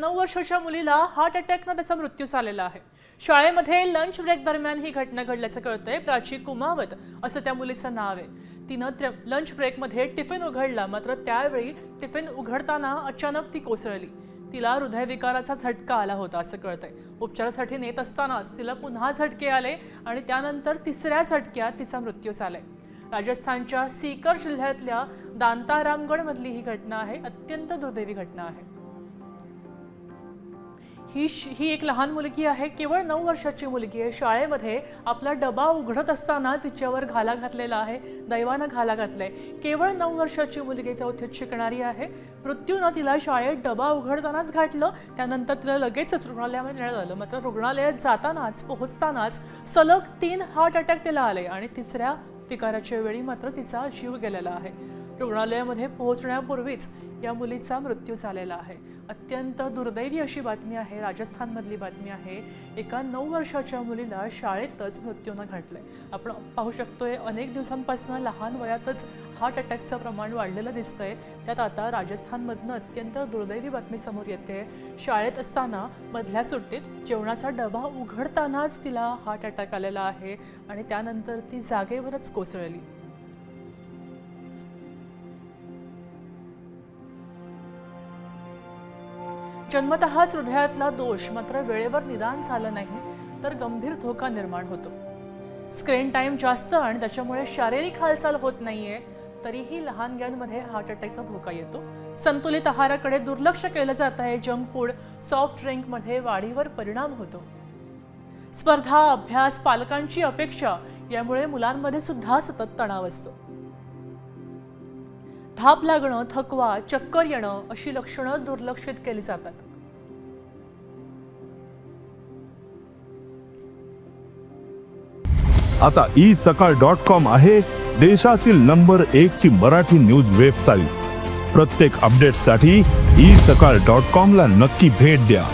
9 वर्षाच्या मुलीला हार्ट अटॅकने त्याचा मृत्यू झालेला आहे। शाळेमध्ये लंच ब्रेक दरम्यान ही घटना घडल्याचं कळतंय। प्राची कुमावत असं त्या मुलीचं नाव आहे। तिनं लंच ब्रेकमध्ये टिफिन उघडला, मात्र त्यावेळी टिफिन उघडताना अचानक ती कोसळली। तिला हृदयविकाराचा झटका आला होता असं कळतंय। उपचारासाठी नेत असतानाच तिला पुन्हा झटके आले आणि त्यानंतर तिसऱ्या झटक्यात तिचा मृत्यू झालाय। राजस्थानच्या सीकर जिल्ह्यातल्या दांतारामगड मधली ही घटना आहे। अत्यंत दुर्दैवी घटना आहे। ही एक लहान मुलगी आहे, केवळ 9 वर्षाची मुलगी आहे। शाळेमध्ये आपला डबा उघडत असताना तिच्यावर घाला घातलेला आहे, दैवानं घाला घातलाय। केवळ 9 वर्षाची मुलगी चौथीत शिकणारी आहे। मृत्यूनं तिला शाळेत डबा उघडतानाच घातलं, त्यानंतर तिला लगेचच रुग्णालयामध्ये नेण्यात आलं। मात्र रुग्णालयात पोहोचतानाच सलग 3 हार्ट अटॅक तिला आले आणि तिसऱ्या विकाराच्या वेळी मात्र तिचा जीव गेलेला आहे। रुग्णालयामध्ये पोहोचण्यापूर्वीच या मुलीचा मृत्यू झालेला आहे। अत्यंत दुर्दैवी अशी बातमी आहे, राजस्थानमधली बातमी आहे। एका 9 वर्षाच्या मुलीला शाळेतच मृत्यूनं घडलंय। आपण पाहू शकतोय अनेक दिवसांपासून लहान वयातच हार्ट अटॅकचं प्रमाण वाढलेलं दिसतंय। त्यात आता राजस्थानमधनं अत्यंत दुर्दैवी बातमी समोर येते। शाळेत असताना मधल्या सुट्टीत जेवणाचा डबा उघडतानाच तिला हार्ट अटॅक आलेला आहे आणि त्यानंतर ती जागेवरच कोसळली। जन्मतःच हृदयातला दोष, मात्र वेळेवर निदान झालं नाही तर गंभीर धोका निर्माण होतो। स्क्रीन टाइम जास्त आणि त्याच्यामुळे शारीरिक हालचाल होत नाहीये, तरीही लहानग्यांमध्ये हार्ट अटॅकचा धोका येतो। संतुलित आहाराकडे दुर्लक्ष केलं जात आहे। जंक फूड, सॉफ्ट ड्रिंक मध्ये वाढीवर परिणाम होतो। स्पर्धा, अभ्यास, पालकांची अपेक्षा यामुळे मुलांमध्ये सुद्धा सतत तणाव असतो। धाप लागणं, थकवा, चक्कर येणं अशी लक्षणं दुर्लक्षित केली जातात। आता isakal.com आहे देशातील नंबर 1 ची मराठी न्यूज वेबसाईट। प्रत्येक अपडेटसाठी isakal.com ला नक्की भेट द्या।